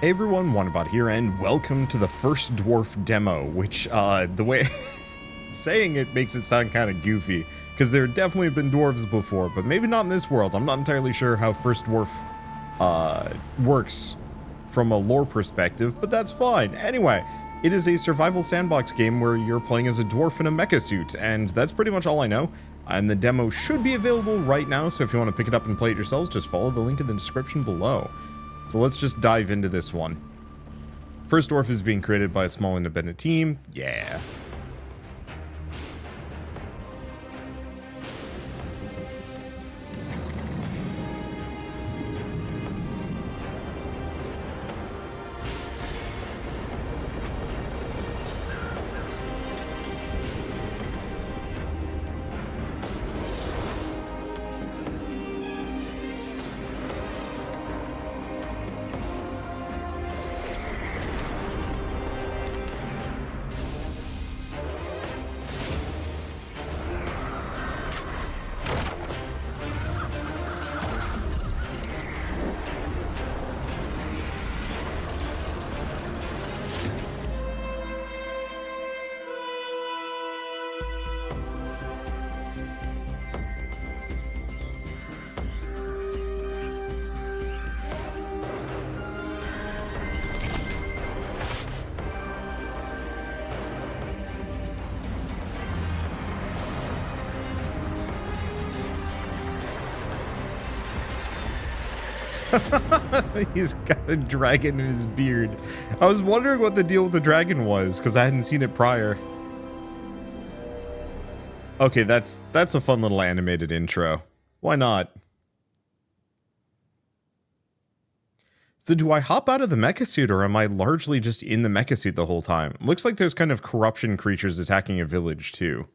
Hey everyone, Wanderbot here, and welcome to the first Dwarf demo, which, the way saying it makes it sound kind of goofy, because there definitely have been dwarves before, but maybe not in this world. I'm not entirely sure how first Dwarf, works from a lore perspective, but that's fine. Anyway, it is a survival sandbox game where you're playing as a dwarf in a mecha suit, and that's pretty much all I know. And the demo should be available right now, so if you want to pick it up and play it yourselves, just follow the link in the description below. So let's just dive into this one. First Dwarf is being created by a small independent team. Yeah. He's got a dragon in his beard. I was wondering what the deal with the dragon was, because I hadn't seen it prior. Okay, that's a fun little animated intro. Why not? So do I hop out of the mecha suit, or am I largely just in the mecha suit the whole time? Looks like there's kind of corruption creatures attacking a village too.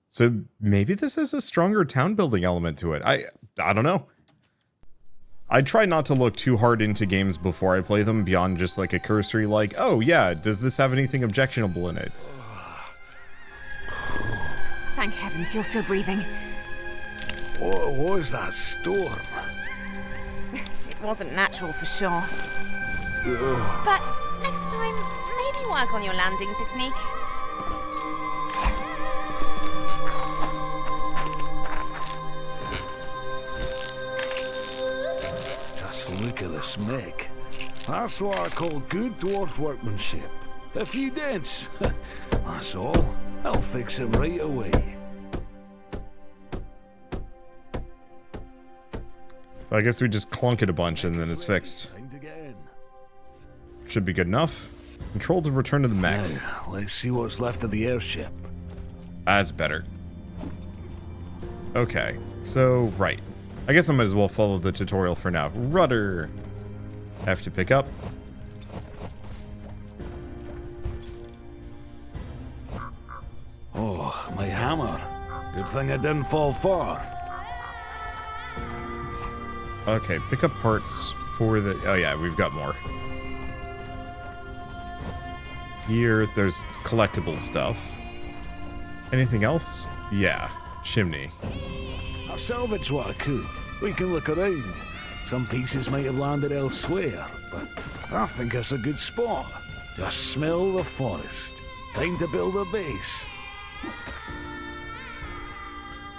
So maybe this has a stronger town building element to it. I don't know. I try not to look too hard into games before I play them beyond just like a cursory like, oh yeah, does this have anything objectionable in it? Thank heavens you're still breathing. What was that storm? It wasn't natural for sure. Ugh. But next time, maybe work on your landing technique. Look at this mech. That's what I call good dwarf workmanship. A few dents. That's all. I'll fix it right away. So I guess we just clunk it a bunch and then it's fixed. Should be good enough. Control to return to the mech. Now, let's see what's left of the airship. That's better. Okay, so, right. I guess I might as well follow the tutorial for now. Rudder. Have to pick up. Oh, my hammer. Good thing I didn't fall far. Okay, pick up parts for the... Oh yeah, we've got more. Here, there's collectible stuff. Anything else? Yeah, chimney. I've salvaged what I could. We can look around. Some pieces might have landed elsewhere, but I think it's a good spot. Just smell the forest. Time to build a base.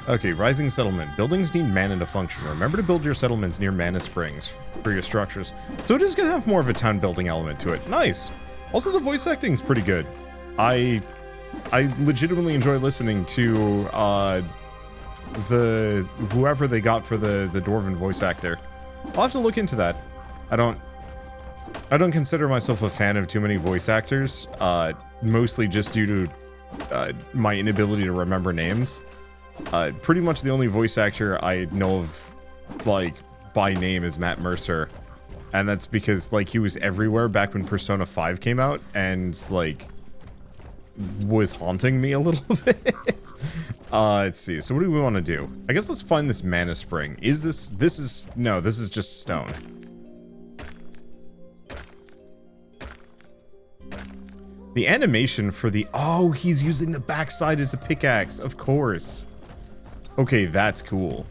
Okay, rising settlement. Buildings need mana to function. Remember to build your settlements near mana springs for your structures. So it is going to have more of a town building element to it. Nice. Also, the voice acting is pretty good. I legitimately enjoy listening to whoever they got for the dwarven voice actor. I'll have to look into that. I don't consider myself a fan of too many voice actors, mostly just due to my inability to remember names. Pretty much the only voice actor I know of, like, by name is Matt Mercer. And that's because, like, he was everywhere back when Persona 5 came out, and, like, was haunting me a little bit. Let's see. So what do we want to do? I guess let's find this mana spring. Is this... No, this is just stone. The animation for the... Oh, he's using the backside as a pickaxe. Of course. Okay, that's cool.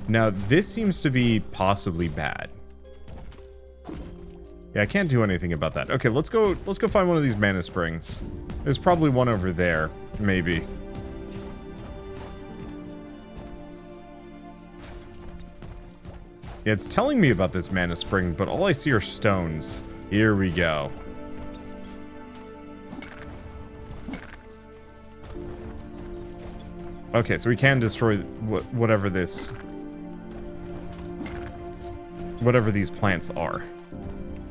Now, this seems to be possibly bad. Yeah, I can't do anything about that. Okay, let's go find one of these mana springs. There's probably one over there, maybe. Yeah, it's telling me about this mana spring, but all I see are stones. Here we go. Okay, so we can destroy whatever these plants are.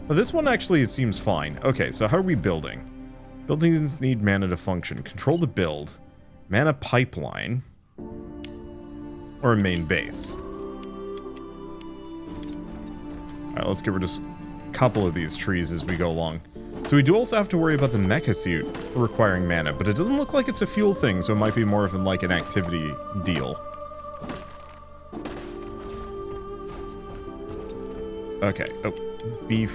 Well, this one actually seems fine. Okay, so how are we building? Buildings need mana to function. Control to build. Mana pipeline. Or a main base. Alright, let's get rid of a couple of these trees as we go along. So we do also have to worry about the mecha suit requiring mana, but it doesn't look like it's a fuel thing, so it might be more of like an activity deal. Okay. Oh, B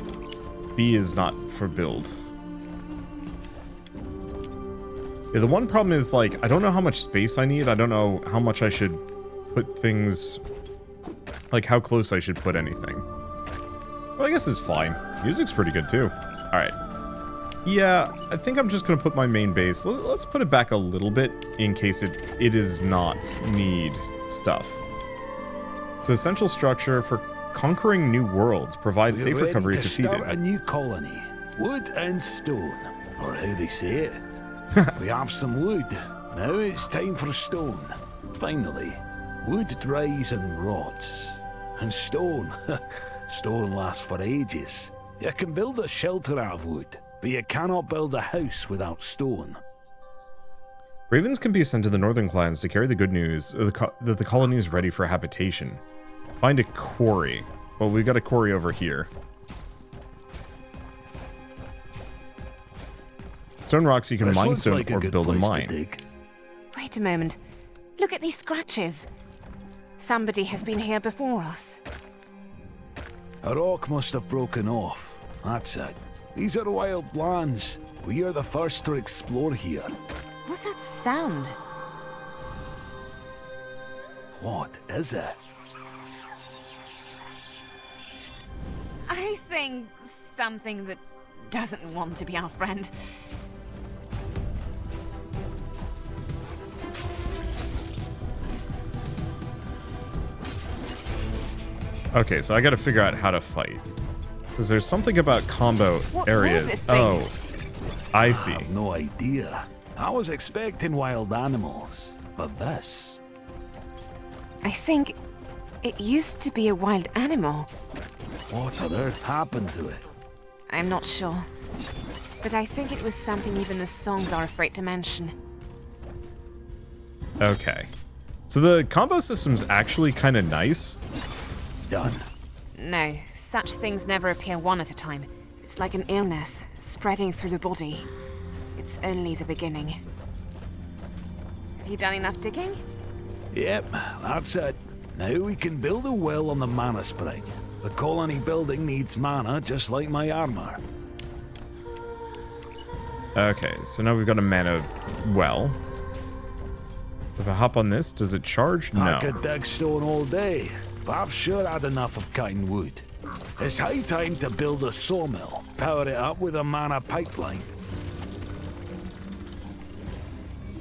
is not for build. Yeah, the one problem is, like, I don't know how much space I need. I don't know how much I should put things, like how close I should put anything. But I guess it's fine. Music's pretty good too. Alright. Yeah, I think I'm just gonna put my main base. Let's put it back a little bit in case it does not need stuff. It's an essential structure for conquering new worlds. Provide safe recovery if defeated. Start a new colony. Wood and stone, or how they say it. We have some wood. Now it's time for stone. Finally, wood dries and rots. And stone. Stone lasts for ages. You can build a shelter out of wood, but you cannot build a house without stone. Ravens can be sent to the northern clans to carry the good news that the colony is ready for habitation. Find a quarry. Well, we've got a quarry over here. Stone rocks you can mine stone like or build a mine. Wait a moment. Look at these scratches. Somebody has been here before us. A rock must have broken off. That's it. These are wild lands. We are the first to explore here. What's that sound? What is it? I think something that doesn't want to be our friend. Okay, so I gotta figure out how to fight. Because there's something about combo areas. Oh, I see. I have no idea. I was expecting wild animals, but this... I think it used to be a wild animal. What on earth happened to it? I'm not sure. But I think it was something even the songs are afraid to mention. Okay. So the combo system's actually kind of nice. Done. No, such things never appear one at a time. It's like an illness, spreading through the body. It's only the beginning. Have you done enough digging? Yep, that's it. Now we can build a well on the mana spring. The colony building needs mana just like my armor. Okay, so now we've got a mana well. If I hop on this, does it charge? No. I could dig stone all day, but I've sure had enough of cutting wood. It's high time to build a sawmill, power it up with a mana pipeline.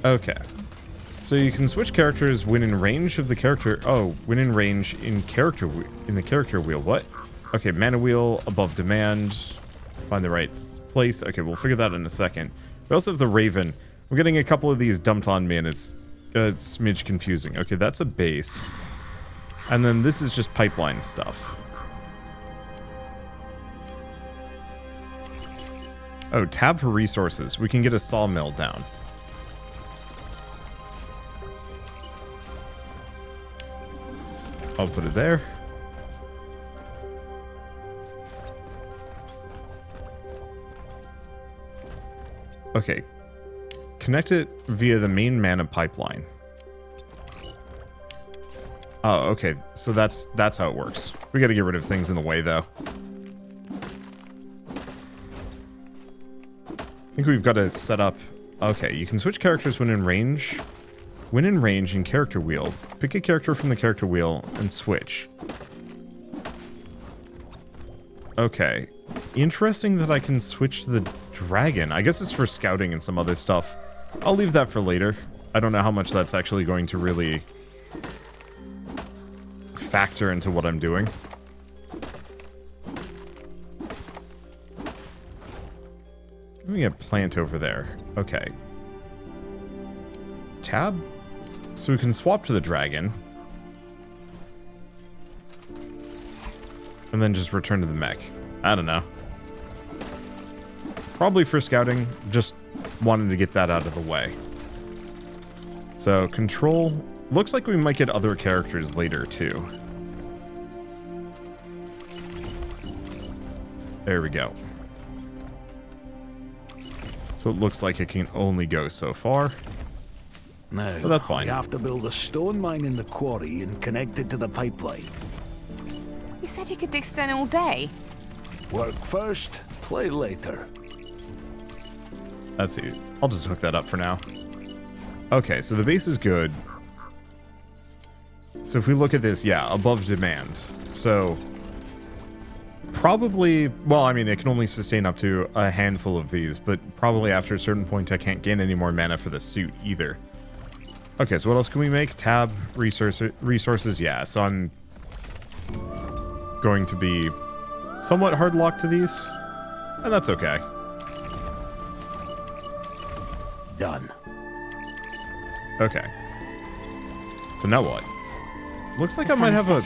Okay. So you can switch characters when in range of the character. Oh, when in range in the character wheel. What? Okay, mana wheel, above demand. Find the right place. Okay, we'll figure that in a second. We also have the Raven. We're getting a couple of these dumped on me and it's a smidge confusing. Okay, that's a base. And then this is just pipeline stuff. Oh, tab for resources. We can get a sawmill down. I'll put it there. Okay. Connect it via the main mana pipeline. Oh, okay. So that's how it works. We gotta get rid of things in the way, though. I think we've got to set up... Okay, you can switch characters when in range When in range in character wheel, pick a character from the character wheel and switch. Okay. Interesting that I can switch to the dragon. I guess it's for scouting and some other stuff. I'll leave that for later. I don't know how much that's actually going to really factor into what I'm doing. Let me get a plant over there. Okay. Tab? So we can swap to the dragon. And then just return to the mech. I don't know. Probably for scouting. Just wanted to get that out of the way. So, control. Looks like we might get other characters later, too. There we go. So it looks like it can only go so far. Now, but that's fine. We have to build a stone mine in the quarry and connect it to the pipeline. You said you could dig stone all day. Work first, play later. Let's see. I'll just hook that up for now. Okay, so the base is good. So if we look at this, yeah, above demand. So probably, well, I mean, it can only sustain up to a handful of these, but probably after a certain point I can't gain any more mana for the suit either. Okay, so what else can we make? Tab, resources, yeah, so I'm going to be somewhat hard locked to these, and that's okay. Done. Okay. So now what? Looks like I might have a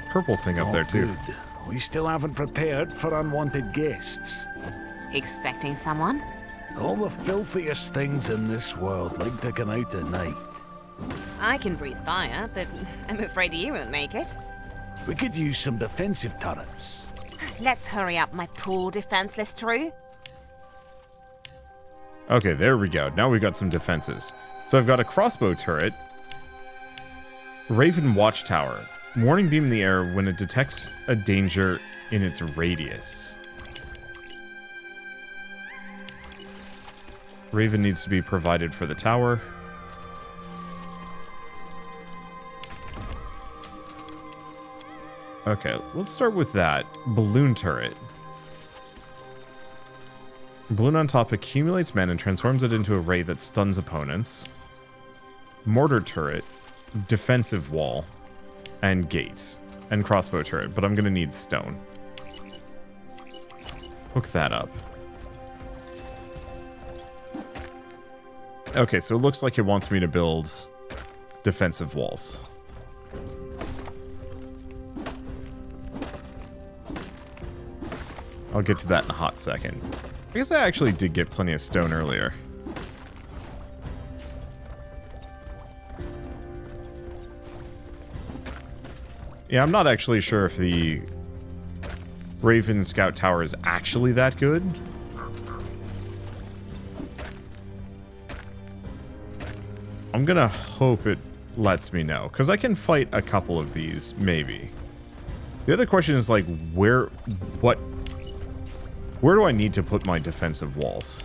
purple thing up there too. Good. We still haven't prepared for unwanted guests. Expecting someone? All the filthiest things in this world like to come out at night. I can breathe fire, but I'm afraid you won't make it. We could use some defensive turrets. Let's hurry up, my poor defenseless True. Okay, there we go. Now we've got some defenses. So I've got a crossbow turret. Raven watchtower. Warning beam in the air when it detects a danger in its radius. Raven needs to be provided for the tower. Okay, let's start with that. Balloon turret. Balloon on top accumulates mana and transforms it into a ray that stuns opponents. Mortar turret. Defensive wall. And gates. And crossbow turret, but I'm gonna need stone. Hook that up. Okay, so it looks like it wants me to build defensive walls. I'll get to that in a hot second. I guess I actually did get plenty of stone earlier. Yeah, I'm not actually sure if the Raven Scout Tower is actually that good. I'm gonna hope it lets me know, because I can fight a couple of these, maybe. The other question is, like, where do I need to put my defensive walls?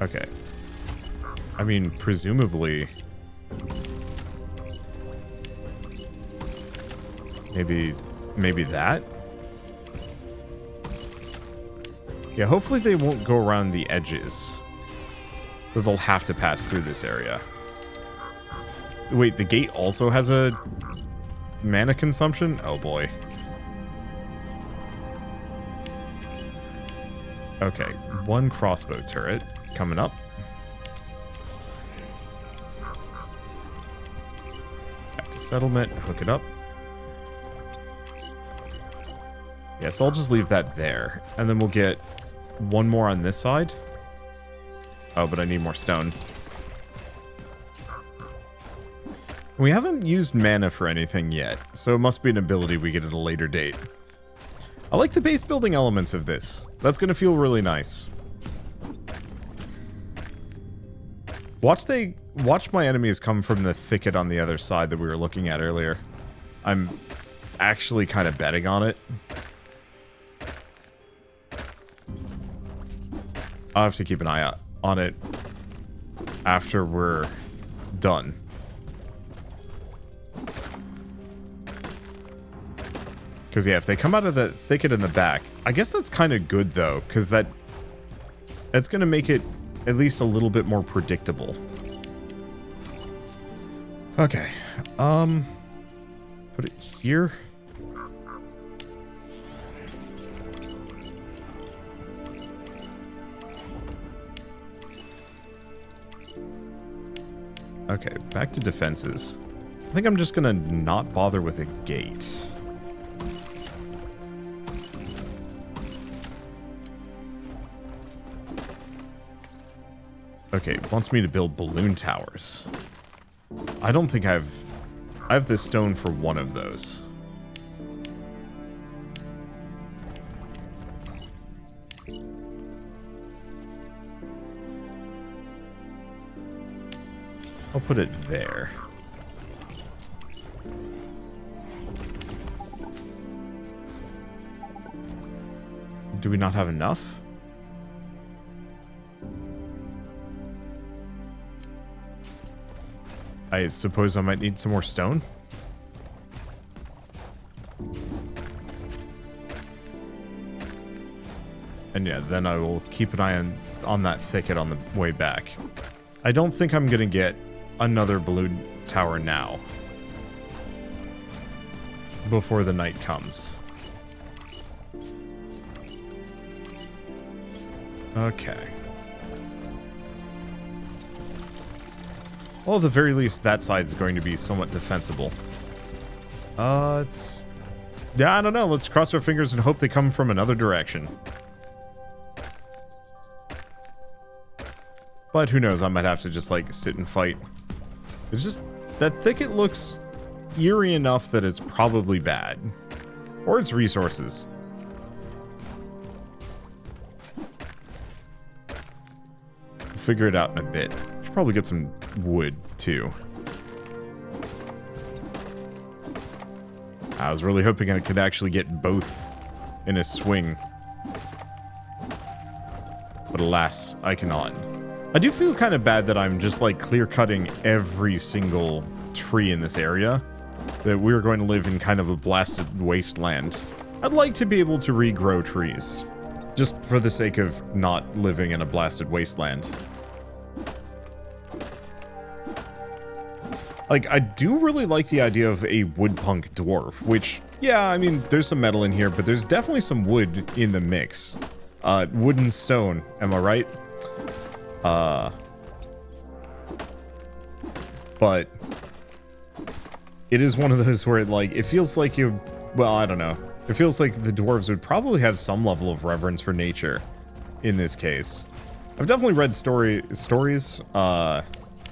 Okay. I mean, presumably... Maybe that? Yeah, hopefully they won't go around the edges. But they'll have to pass through this area. Wait, the gate also has a mana consumption? Oh boy. Okay, one crossbow turret coming up. Back to settlement, hook it up. Yes, I'll just leave that there. And then we'll get one more on this side. Oh, but I need more stone. We haven't used mana for anything yet, so it must be an ability we get at a later date. I like the base building elements of this. That's going to feel really nice. Watch my enemies come from the thicket on the other side that we were looking at earlier. I'm actually kind of betting on it. I'll have to keep an eye out on it after we're done. Because, yeah, if they come out of the thicket in the back, I guess that's kind of good, though, because that's going to make it at least a little bit more predictable. Okay. Put it here. Okay, back to defenses. I think I'm just gonna not bother with a gate. Okay, it wants me to build balloon towers. I don't think I have the stone for one of those. I'll put it there. Do we not have enough? I suppose I might need some more stone. And yeah, then I will keep an eye on that thicket on the way back. I don't think I'm gonna get another balloon tower now. Before the night comes. Okay. Well, at the very least, that side's going to be somewhat defensible. It's... Yeah, I don't know. Let's cross our fingers and hope they come from another direction. But who knows, I might have to just, like, sit and fight. It's just... That thicket looks eerie enough that it's probably bad. Or it's resources. Figure it out in a bit. Should probably get some wood, too. I was really hoping I could actually get both in a swing. But alas, I cannot. I do feel kind of bad that I'm just like clear-cutting every single tree in this area. That we're going to live in kind of a blasted wasteland. I'd like to be able to regrow trees. Just for the sake of not living in a blasted wasteland. Like, I do really like the idea of a woodpunk dwarf, which, yeah, I mean, there's some metal in here, but there's definitely some wood in the mix. Wood and stone, am I right? But it is one of those where, like, it feels like you, well, I don't know. It feels like the dwarves would probably have some level of reverence for nature in this case. I've definitely read stories. It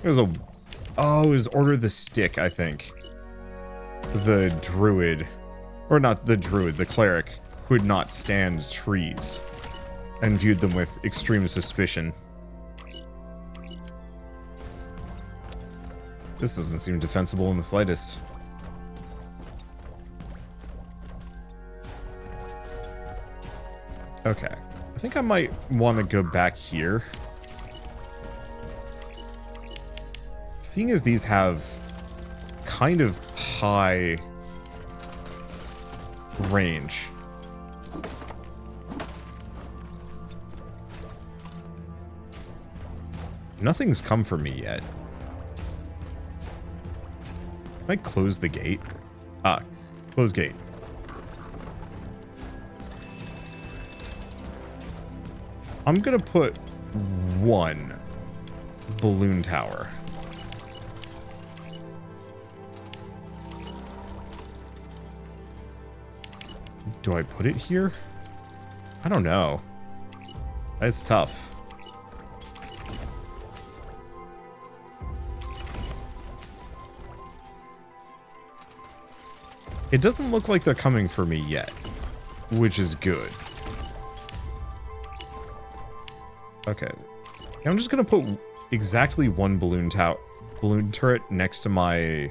was Order of the Stick, I think. The druid, or not the druid, the cleric, could not stand trees and viewed them with extreme suspicion. This doesn't seem defensible in the slightest. Okay. I think I might want to go back here. Seeing as these have kind of high range. Nothing's come for me yet. Can I close the gate? Ah, close gate. I'm gonna put one balloon tower. Do I put it here? I don't know. That's tough. It doesn't look like they're coming for me yet, which is good. Okay. I'm just gonna put exactly one balloon turret next to my...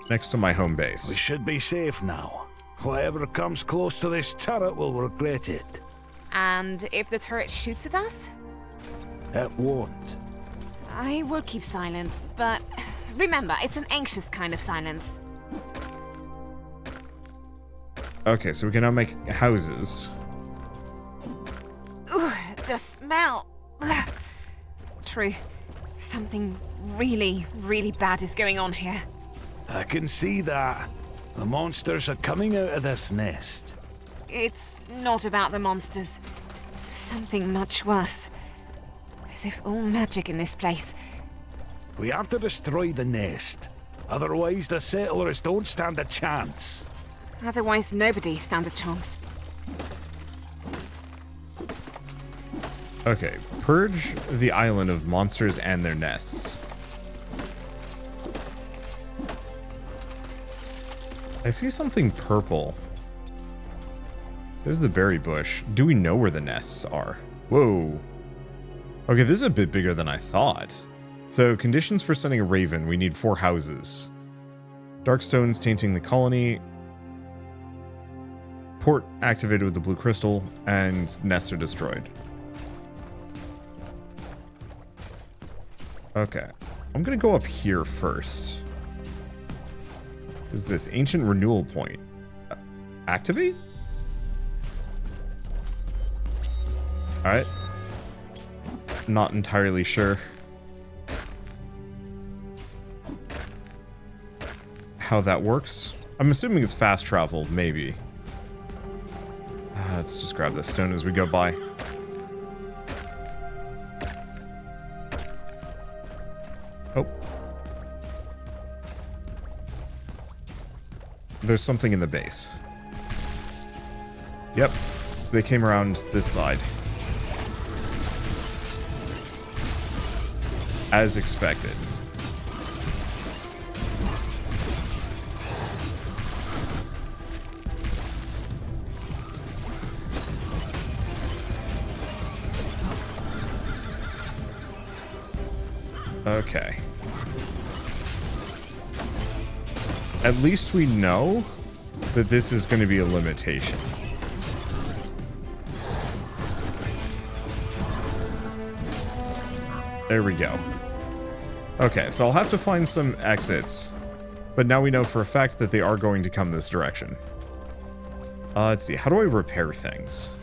next to my home base. We should be safe now. Whoever comes close to this turret will regret it. And if the turret shoots at us? It won't. I will keep silent, but remember, it's an anxious kind of silence. Okay, so we can now make houses. Ooh, the smell. Ugh. True. Something really, really bad is going on here. I can see that. The monsters are coming out of this nest. It's not about the monsters. Something much worse. As if all magic in this place. We have to destroy the nest. Otherwise, the settlers don't stand a chance. Otherwise, nobody stands a chance. Okay, purge the island of monsters and their nests. I see something purple. There's the berry bush. Do we know where the nests are? Whoa. Okay, this is a bit bigger than I thought. So, conditions for sending a raven. We need 4 houses. Dark stones tainting the colony. Port activated with the blue crystal. And nests are destroyed. Okay. I'm gonna go up here first. Is this ancient renewal point? Activate? Alright. Not entirely sure how that works. I'm assuming it's fast travel, maybe. Let's just grab this stone as we go by. Oh. There's something in the base. Yep. They came around this side. As expected. Okay. At least we know that this is going to be a limitation. There we go. Okay, so I'll have to find some exits. But now we know for a fact that they are going to come this direction. Let's see. How do I repair things?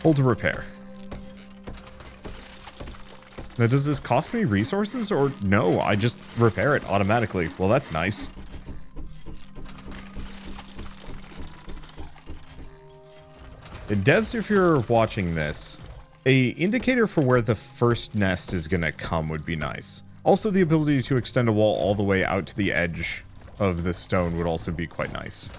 Hold to repair. Now, does this cost me resources? Or no, I just repair it automatically. Well, that's nice. Devs, if you're watching this, a indicator for where the first nest is gonna come would be nice. Also, the ability to extend a wall all the way out to the edge of the stone would also be quite nice.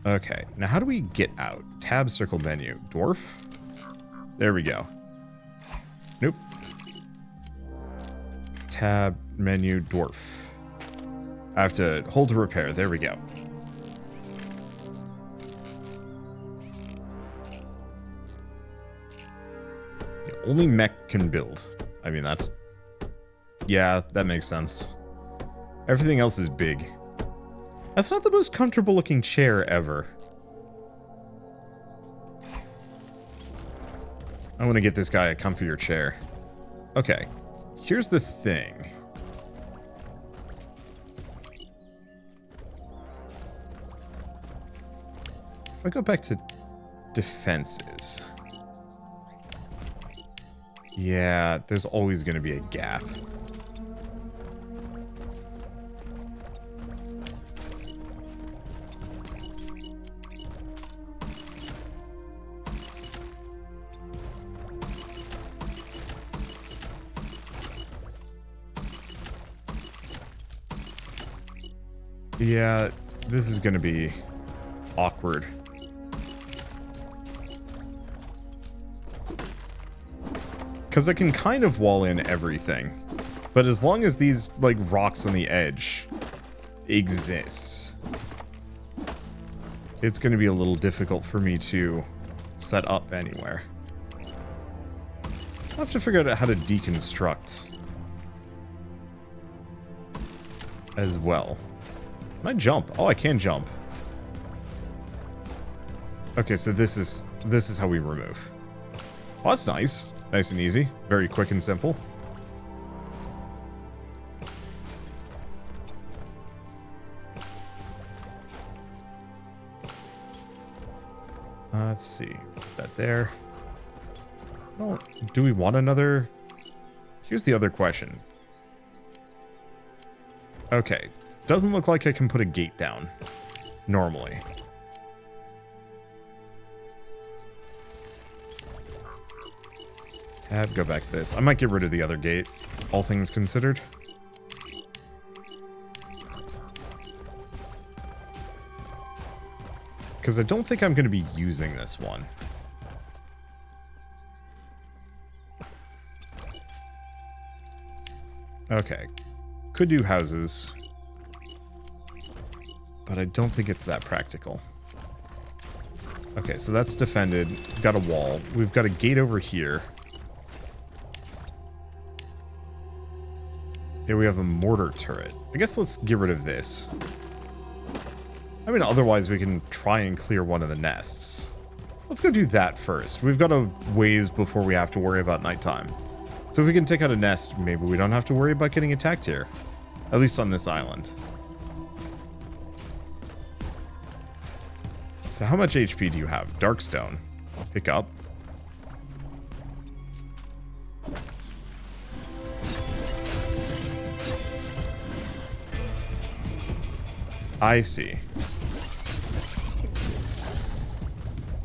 Okay, now how do we get out? Tab, circle, menu. Dwarf? There we go. Nope. Tab, menu, dwarf. I have to hold to repair. There we go. Only mech can build. I mean, that's... yeah, that makes sense. Everything else is big. That's not the most comfortable looking chair ever. I want to get this guy a comfier chair. Okay, here's the thing. If I go back to defenses... yeah, there's always going to be a gap. Yeah, this is going to be awkward. Because I can kind of wall in everything. But as long as these, like, rocks on the edge exist, it's going to be a little difficult for me to set up anywhere. I'll have to figure out how to deconstruct as well. Can I jump? Oh, I can jump. Okay, so this is how we remove. Oh, that's nice. Nice and easy. Very quick and simple. Let's see. Put that there. Oh, do we want another? Here's the other question. Okay. Doesn't look like I can put a gate down. Normally. Tab, go back to this. I might get rid of the other gate, all things considered. Because I don't think I'm going to be using this one. Okay. Could do houses. But I don't think it's that practical. Okay, so that's defended. Got a wall. We've got a gate over here. Here we have a mortar turret. I guess let's get rid of this. I mean, otherwise we can try and clear one of the nests. Let's go do that first. We've got a ways before we have to worry about nighttime. So if we can take out a nest, maybe we don't have to worry about getting attacked here. At least on this island. So how much HP do you have? Darkstone. Pick up. I see.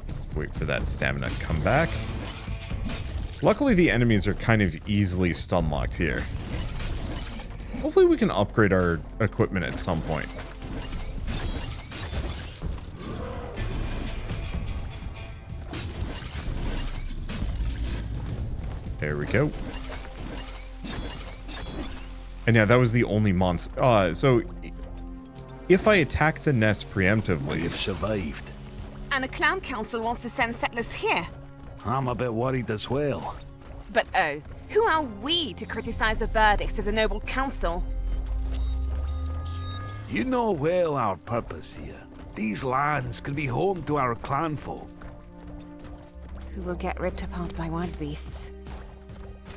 Just wait for that stamina to come back. Luckily, the enemies are kind of easily stun-locked here. Hopefully we can upgrade our equipment at some point. There we go. And yeah, that was the only monster. So if I attack the nest preemptively... You've survived. And a clan council wants to send settlers here. I'm a bit worried as well. But oh, who are we to criticize the verdicts of the noble council? You know well our purpose here. These lands can be home to our clan folk. Who will get ripped apart by wild beasts.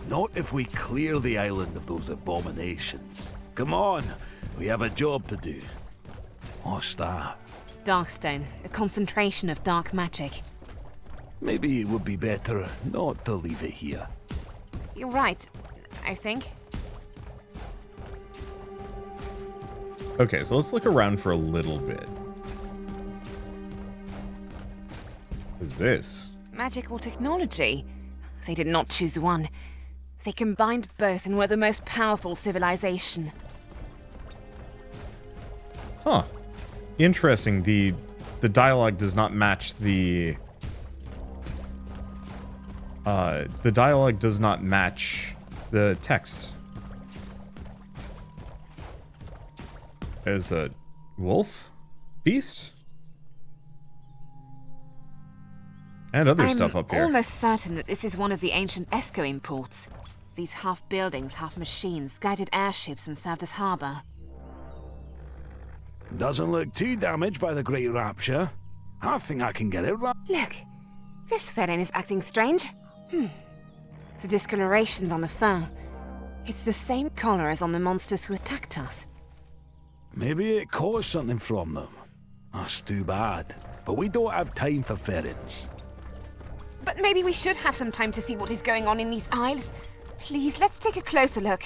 Not if we clear the island of those abominations. Come on, we have a job to do. What's that? Darkstone, a concentration of dark magic. Maybe it would be better not to leave it here. You're right, I think. Okay, so let's look around for a little bit. What is this? Magic or technology? They did not choose one. They combined both and were the most powerful civilization. Huh. Interesting. The dialogue does not match the dialogue does not match the text. There's a wolf? Beast? And other stuff up here. I'm almost certain that this is one of the ancient Esco imports. These half buildings, half machines, guided airships and served as harbor. Doesn't look too damaged by the Great Rapture. I think I can get it right. Look, this Ferren is acting strange. The discolorations on the fur. It's the same color as on the monsters who attacked us. Maybe it caused something from them. That's too bad. But we don't have time for Ferrens. But maybe we should have some time to see what is going on in these isles. Please, let's take a closer look.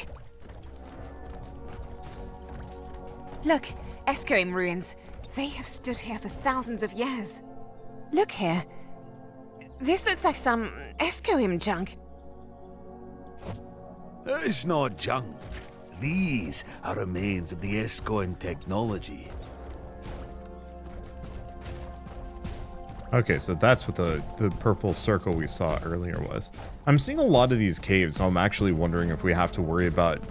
Look, Escoim ruins. They have stood here for thousands of years. Look here. This looks like some Escoim junk. It's not junk. These are remains of the Escoim technology. Okay, so that's what the purple circle we saw earlier was. I'm seeing a lot of these caves, so I'm actually wondering if we have to worry about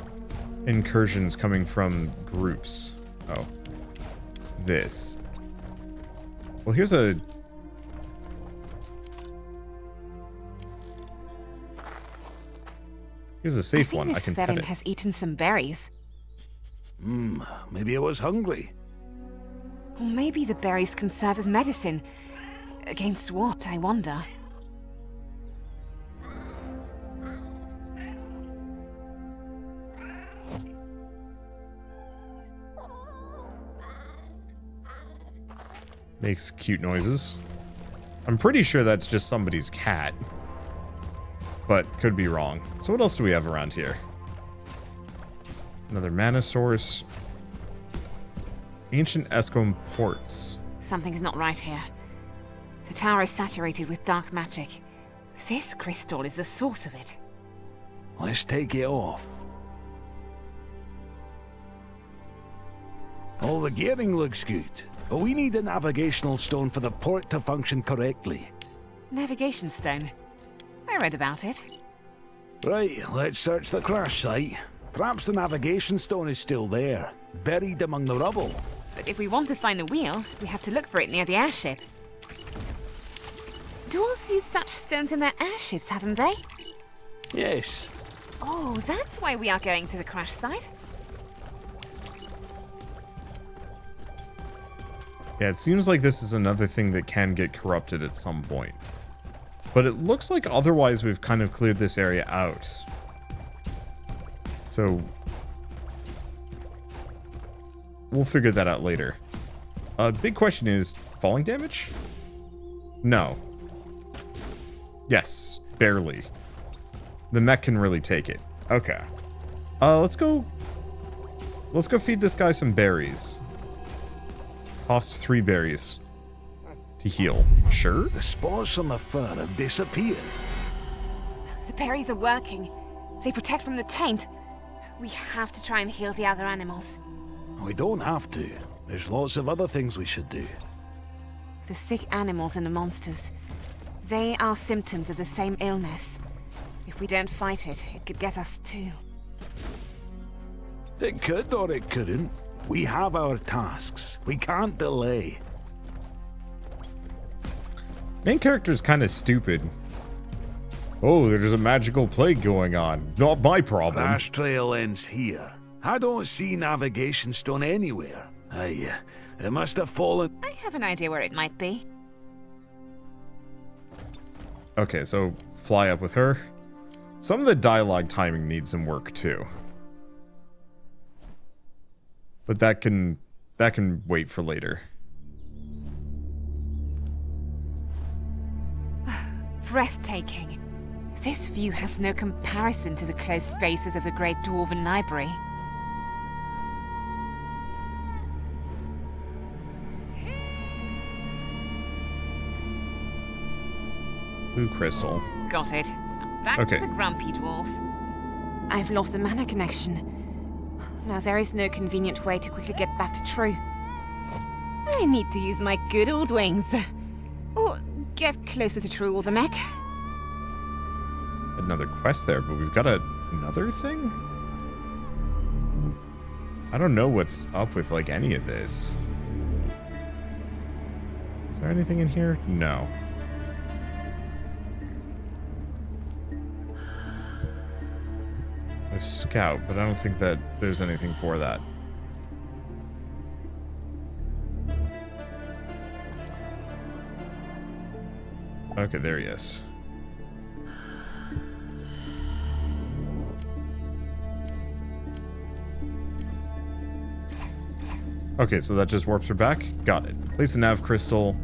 incursions coming from groups. Oh. It's this. Well, here's a... Here's a safe one. I can pet This it. has eaten some berries. Maybe I was hungry. Or maybe the berries can serve as medicine. Against what, I wonder? Makes cute noises. I'm pretty sure that's just somebody's cat. But could be wrong. So what else do we have around here? Another mana source. Ancient Escom ports. Something's not right here. The tower is saturated with dark magic. This crystal is the source of it. Let's take it off. All the gearing looks good. But we need a navigational stone for the port to function correctly. Navigation stone. I read about it. Right, let's search the crash site. Perhaps the navigation stone is still there, buried among the rubble. But if we want to find the wheel, we have to look for it near the airship. Dwarves use such stones in their airships, haven't they? Yes. Oh, that's why we are going to the crash site. Yeah, it seems like this is another thing that can get corrupted at some point. But it looks like otherwise we've kind of cleared this area out. So we'll figure that out later. Big question is, falling damage? No. Yes, barely. The mech can really take it. Okay. Let's go feed this guy some berries. Cost 3 berries to heal. Sure. The spores from the fur have disappeared. The berries are working. They protect from the taint. We have to try and heal the other animals. We don't have to. There's lots of other things we should do. The sick animals and the monsters. They are symptoms of the same illness. If we don't fight it, it could get us too. It could or it couldn't. We have our tasks. We can't delay. Main character's kind of stupid. Oh, there's a magical plague going on. Not my problem. Crash trail ends here. I don't see navigation stone anywhere. It must have fallen. I have an idea where it might be. Okay, so fly up with her. Some of the dialogue timing needs some work too. But that can wait for later. Breathtaking. This view has no comparison to the closed spaces of the Great Dwarven Library. Blue crystal. Got it. Back Okay. to the grumpy dwarf. I've lost the mana connection. Now there is no convenient way to quickly get back to True. I need to use my good old wings. Or get closer to True or the mech. Another quest there, but we've got another thing? I don't know what's up with, like, any of this. Is there anything in here? No. A scout, but I don't think that there's anything for that. Okay, there he is. Okay, so that just warps her back. Got it. Place the nav crystal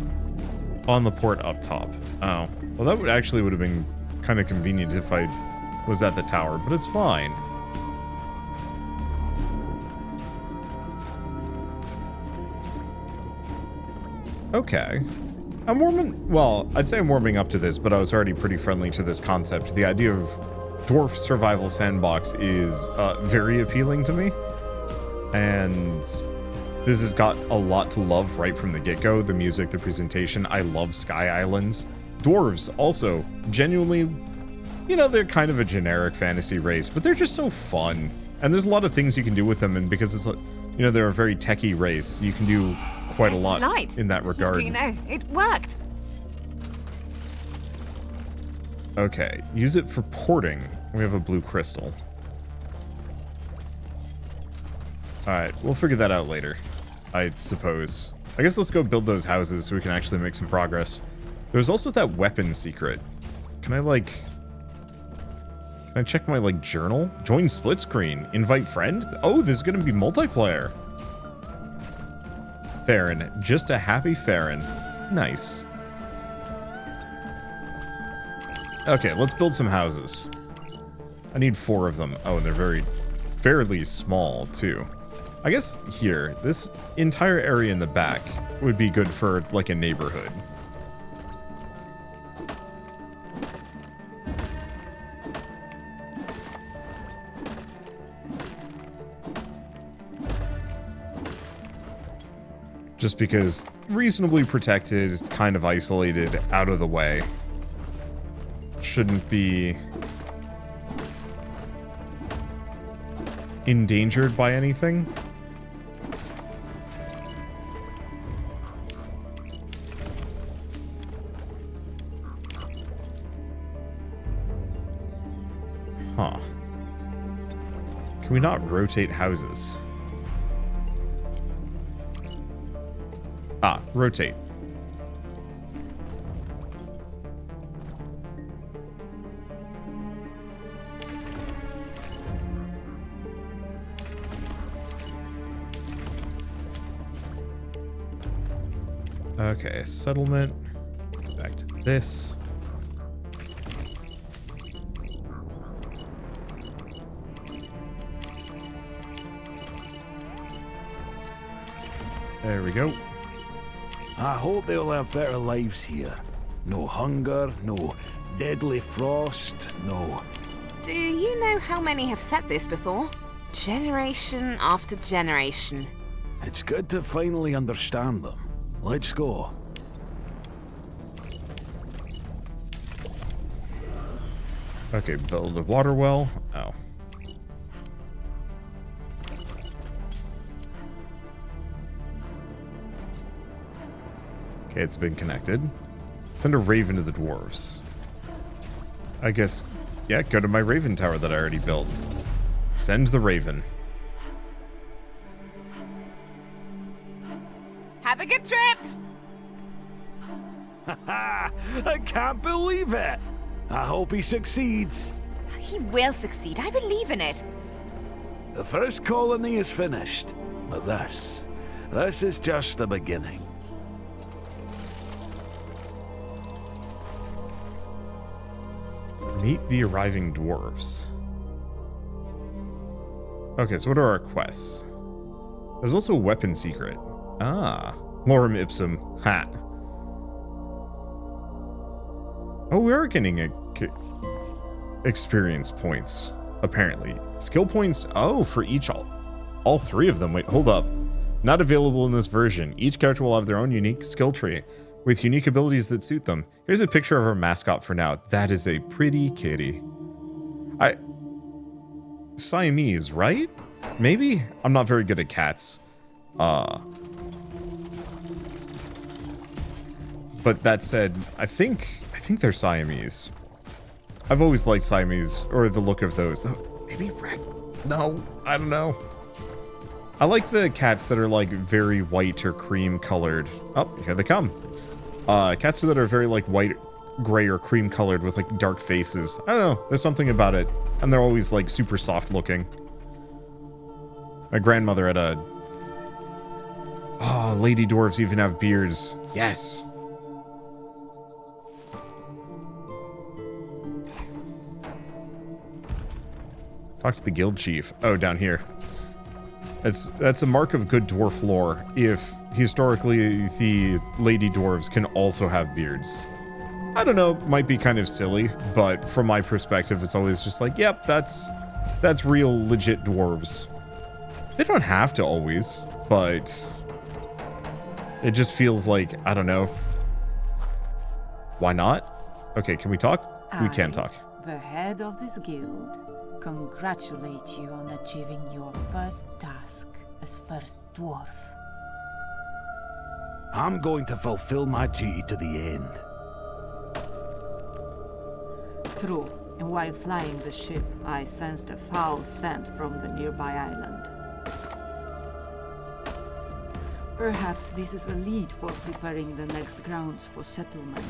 on the port up top. Oh. Well, that would have been kind of convenient if I was at the tower, but it's fine. Okay. I'd say I'm warming up to this, but I was already pretty friendly to this concept. The idea of dwarf survival sandbox is very appealing to me. And this has got a lot to love right from the get-go. The music, the presentation. I love Sky Islands. Dwarves, also, genuinely, you know, they're kind of a generic fantasy race, but they're just so fun. And there's a lot of things you can do with them, and because it's, you know, they're a very techie race, you can do quite a lot in that regard. Do you know, it worked. Okay, use it for porting. We have a blue crystal. Alright, we'll figure that out later, I suppose. I guess let's go build those houses so we can actually make some progress. There's also that weapon secret. Can I, like... Can I check my, like, journal? Join split screen. Invite friend? Oh, this is gonna be multiplayer. Farron. Just a happy Farron. Nice. Okay, let's build some houses. I need 4 of them. Oh, and they're fairly small, too. I guess here, this entire area in the back would be good for, like, a neighborhood. Just because reasonably protected, kind of isolated, out of the way. Shouldn't be endangered by anything. Huh. Can we not rotate houses? Ah, rotate. Okay, settlement. Back to this. There we go. I hope they'll have better lives here. No hunger, no deadly frost, no... Do you know how many have said this before? Generation after generation. It's good to finally understand them. Let's go. Okay, build a water well. Oh. Okay, it's been connected. Send a raven to the dwarves. I guess, yeah, go to my raven tower that I already built. Send the raven. Have a good trip! I can't believe it! I hope he succeeds. He will succeed, I believe in it. The first colony is finished, but this is just the beginning. Meet the arriving dwarves. Okay, so what are our quests? There's also a weapon secret. Ah, lorem ipsum. Ha. Oh, we are getting experience points, apparently. Skill points, oh, for each all 3 of them. Wait, hold up. Not available in this version. Each character will have their own unique skill tree with unique abilities that suit them. Here's a picture of our mascot for now. That is a pretty kitty. Siamese, right? Maybe? I'm not very good at cats. But that said, I think they're Siamese. I've always liked Siamese, or the look of those. Maybe red? No, I don't know. I like the cats that are like very white or cream colored. Oh, here they come. Cats that are very like white, gray, or cream colored with like dark faces. I don't know, there's something about it. And they're always like super soft looking. My grandmother had a... Oh, lady dwarves even have beards. Yes. Talk to the guild chief. Oh, down here. That's a mark of good dwarf lore if historically the lady dwarves can also have beards. I don't know, might be kind of silly, but from my perspective it's always just like, yep, that's real legit dwarves. They don't have to always, but it just feels like, I don't know. Why not? Okay, can we talk? We can talk. The head of this guild, congratulate you on achieving your first task as first dwarf. I'm going to fulfill my duty to the end. True, and while flying the ship, I sensed a foul scent from the nearby island. Perhaps this is a lead for preparing the next grounds for settlement.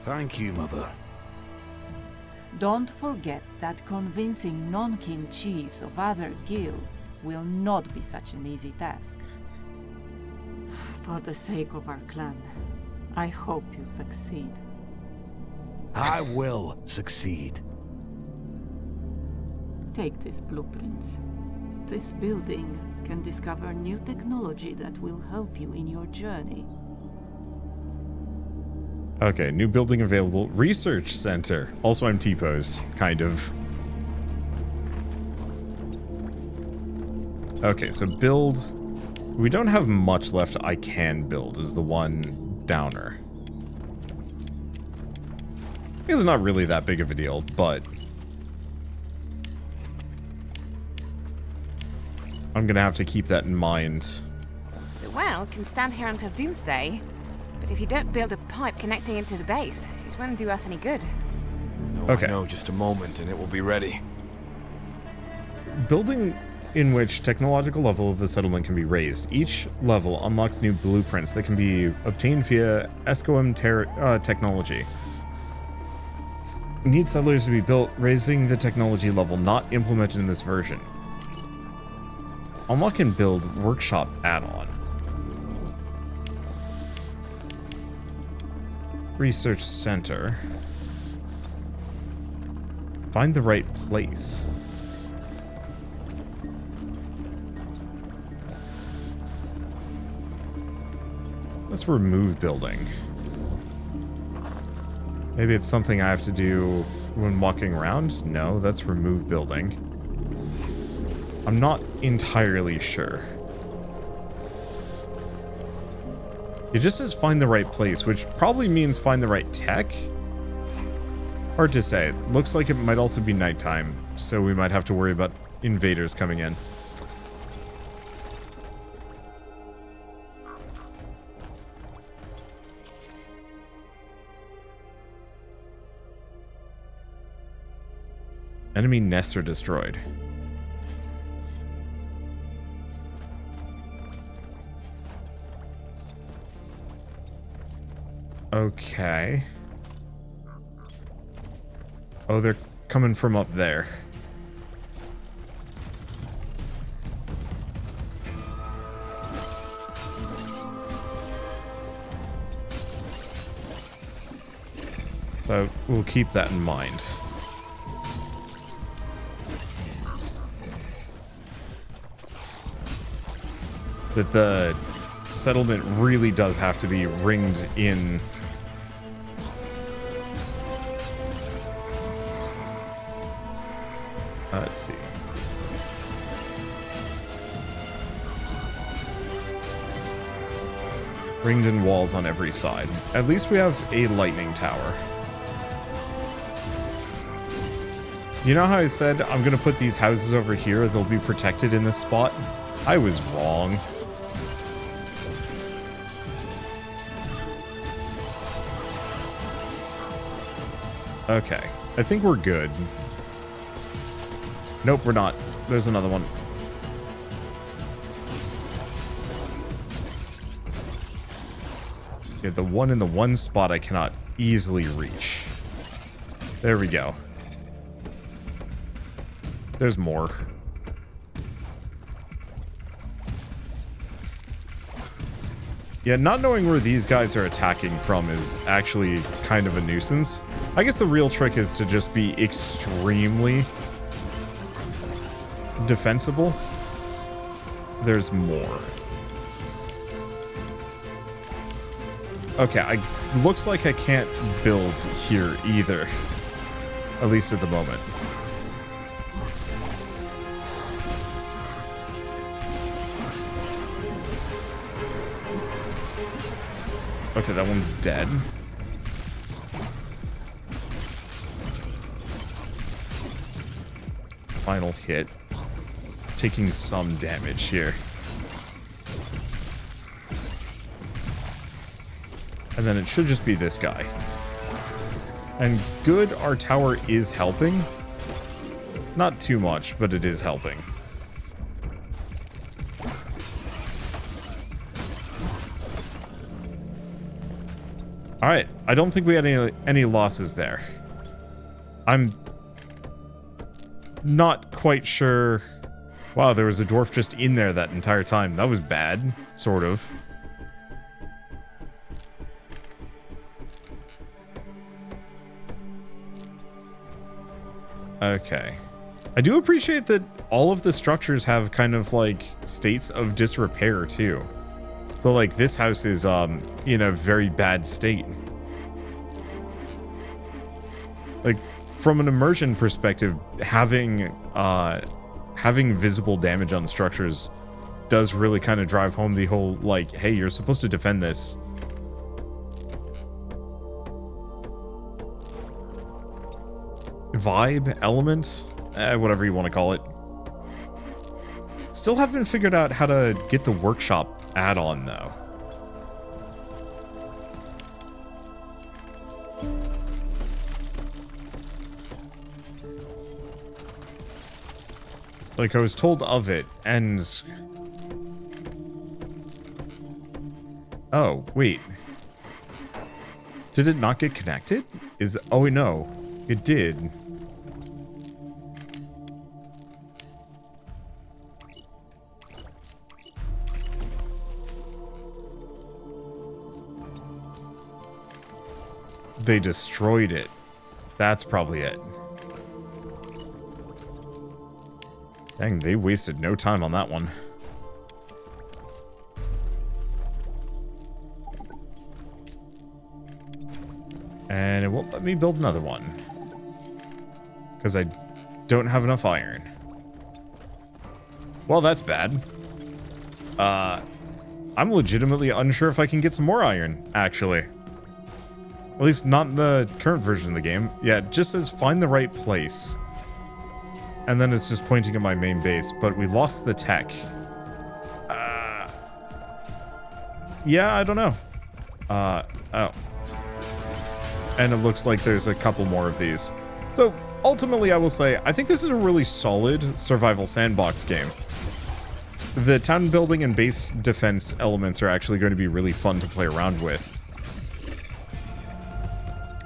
Thank you, Mother. Don't forget that convincing non-kin chiefs of other guilds will not be such an easy task. For the sake of our clan, I hope you succeed. I will succeed. Take these blueprints. This building can discover new technology that will help you in your journey. Okay, new building available. Research center. Also, I'm T-posed, kind of. Okay, so build. We don't have much left I can build, is the one downer. It's not really that big of a deal, but I'm gonna have to keep that in mind. The well can stand here until doomsday, but if you don't build a pipe connecting it to the base, it won't do us any good. No, Okay. I know, just a moment and it will be ready. Building in which technological level of the settlement can be raised. Each level unlocks new blueprints that can be obtained via SCOM technology. Need settlers to be built, raising the technology level not implemented in this version. Unlock and build workshop add-on. Research center. Find the right place. Let's remove building. Maybe it's something I have to do when walking around? No, that's remove building. I'm not entirely sure. It just says find the right place, which probably means find the right tech. Hard to say. It looks like it might also be nighttime, so we might have to worry about invaders coming in. Enemy nests are destroyed. Okay. Oh, they're coming from up there. So we'll keep that in mind. That the settlement really does have to be ringed in. Let's see. Ringed in walls on every side. At least we have a lightning tower. You know how I said I'm gonna put these houses over here, they'll be protected in this spot? I was wrong. Okay, I think we're good. Nope, we're not. There's another one. Okay, the one in the one spot I cannot easily reach. There we go. There's more. Yeah, not knowing where these guys are attacking from is actually kind of a nuisance. I guess the real trick is to just be extremely defensible. There's more. Okay, looks like I can't build here either. At least at the moment. Okay, that one's dead. Final hit. Taking some damage here. And then it should just be this guy. And good, our tower is helping. Not too much, but it is helping. All right, I don't think we had any losses there. I'm not quite sure. Wow, there was a dwarf just in there that entire time. That was bad, sort of. Okay. I do appreciate that all of the structures have kind of like states of disrepair too. So like this house is in a very bad state. Like from an immersion perspective, having visible damage on structures does really kind of drive home the whole like, hey, you're supposed to defend this. Vibe, element, whatever you want to call it. Still haven't figured out how to get the workshop add-on though. Like I was told of it and oh, wait. Did it not get connected? Oh no, it did. They destroyed it. That's probably it. Dang, they wasted no time on that one. And it won't let me build another one. Because I don't have enough iron. Well, that's bad. I'm legitimately unsure if I can get some more iron, actually. At least not in the current version of the game. Yeah, it just says find the right place. And then it's just pointing at my main base, but we lost the tech. Yeah, I don't know. Oh. And it looks like there's a couple more of these. So, ultimately, I will say, I think this is a really solid survival sandbox game. The town building and base defense elements are actually going to be really fun to play around with.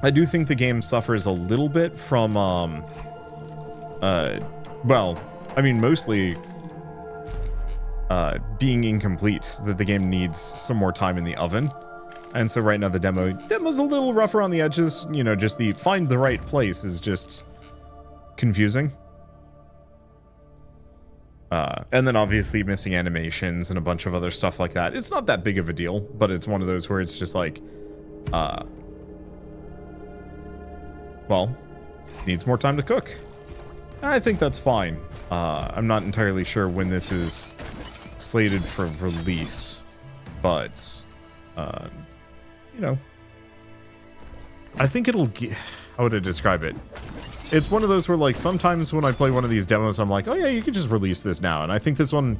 I do think the game suffers a little bit from, well, I mean, mostly, being incomplete, that the game needs some more time in the oven. And so right now the demo's a little rougher on the edges, you know, just the find the right place is just confusing. And then obviously missing animations and a bunch of other stuff like that. It's not that big of a deal, but it's one of those where it's just like, well, needs more time to cook. I think that's fine. I'm not entirely sure when this is slated for release, but, you know, I think it'll get, how would I describe it? It's one of those where, like, sometimes when I play one of these demos, I'm like, oh yeah, you could just release this now. And I think this one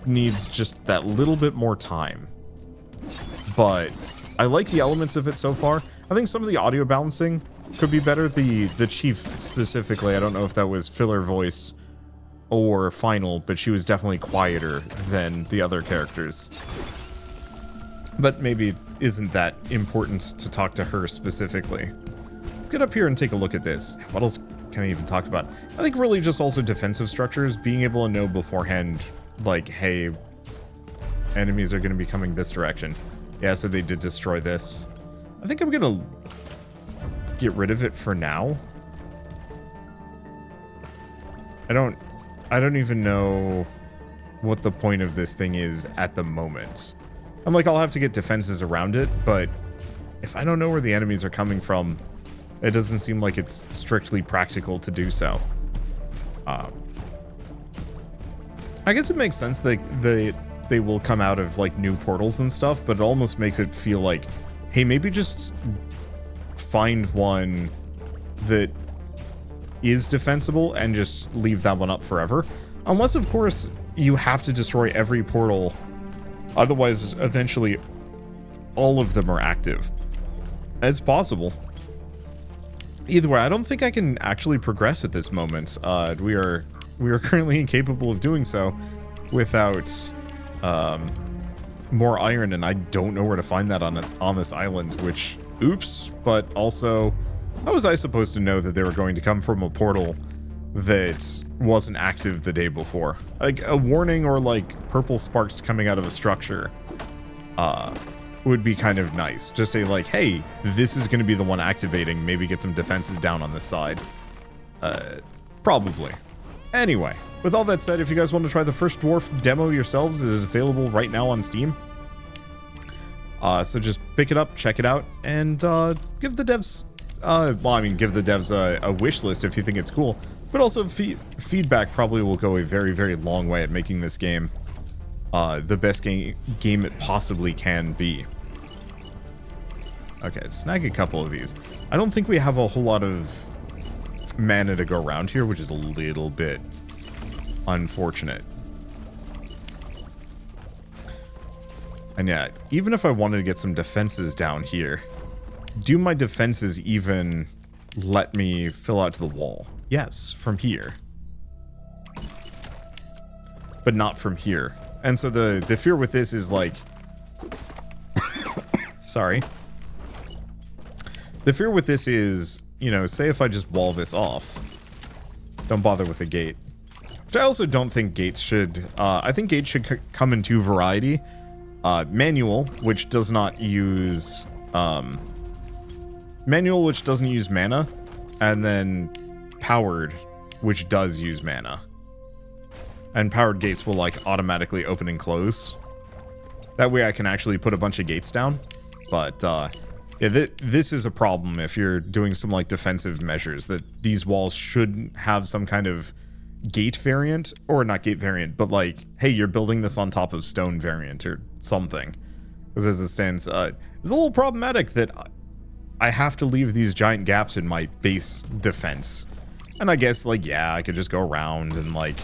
needs just that little bit more time. But I like the elements of it so far. I think some of the audio balancing could be better. The chief specifically, I don't know if that was filler voice or final, but she was definitely quieter than the other characters. But maybe isn't that important to talk to her specifically. Let's get up here and take a look at this. What else can I even talk about? I think really just also defensive structures, being able to know beforehand, like, hey, enemies are going to be coming this direction. Yeah, so they did destroy this. I think I'm going to get rid of it for now. I don't even know what the point of this thing is at the moment. I'm like, I'll have to get defenses around it, but if I don't know where the enemies are coming from, it doesn't seem like it's strictly practical to do so. I guess it makes sense that they will come out of like new portals and stuff, but it almost makes it feel like, hey, maybe just find one that is defensible and just leave that one up forever. Unless, of course, you have to destroy every portal. Otherwise, eventually, all of them are active. It's possible. Either way, I don't think I can actually progress at this moment. We are currently incapable of doing so without more iron, and I don't know where to find that on this island, which, oops, but also, how was I supposed to know that they were going to come from a portal that wasn't active the day before? Like, a warning or, like, purple sparks coming out of a structure, would be kind of nice. Just say, like, hey, this is going to be the one activating, maybe get some defenses down on this side. Probably. Anyway, with all that said, if you guys want to try the first Dwarf demo yourselves, it is available right now on Steam. So just pick it up, check it out, and give the devs, well, I mean, give the devs a wish list if you think it's cool. But also, feedback probably will go a very, very long way at making this game the best game it possibly can be. Okay, snag a couple of these. I don't think we have a whole lot of mana to go around here, which is a little bit unfortunate. And yeah, even if I wanted to get some defenses down here, do my defenses even let me fill out to the wall? Yes, from here. But not from here. And so the fear with this is like... Sorry. The fear with this is, you know, say if I just wall this off. Don't bother with the gate. Which I also don't think gates should... I think gates should come in two variety. Manual, which does not use... manual, which doesn't use mana. And then powered, which does use mana. And powered gates will, like, automatically open and close. That way I can actually put a bunch of gates down. But, yeah, this is a problem if you're doing some, like, defensive measures, that these walls should have some kind of gate variant, or not gate variant, but, like, hey, you're building this on top of stone variant or something. Because as it stands, it's a little problematic that I have to leave these giant gaps in my base defense. And I guess, like, yeah, I could just go around and, like,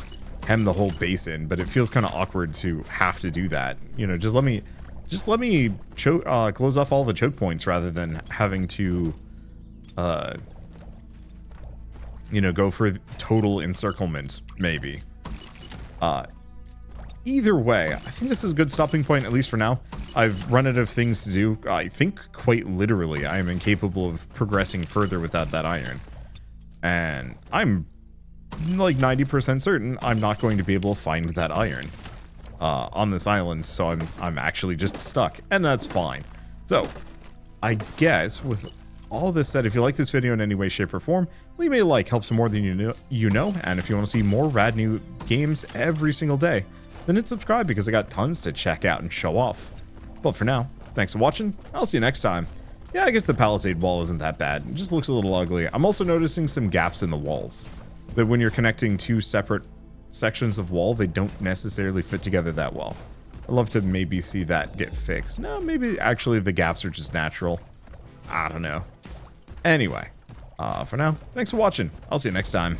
hem the whole base in, but it feels kind of awkward to have to do that. You know, just let me close off all the choke points rather than having to, you know, go for total encirclement, maybe. Either way, I think this is a good stopping point, at least for now. I've run out of things to do. I think quite literally I am incapable of progressing further without that iron. And I'm like 90% certain I'm not going to be able to find that iron on this island, so I'm actually just stuck, and that's fine. So, I guess with all this said, if you like this video in any way, shape, or form, leave me a like, helps more than you know, and if you want to see more rad new games every single day, then hit subscribe because I got tons to check out and show off. But for now, thanks for watching, I'll see you next time. Yeah, I guess the palisade wall isn't that bad, it just looks a little ugly. I'm also noticing some gaps in the walls, that when you're connecting two separate sections of wall, they don't necessarily fit together that well. I'd love to maybe see that get fixed. No, maybe actually the gaps are just natural. I don't know. Anyway, for now, thanks for watching. I'll see you next time.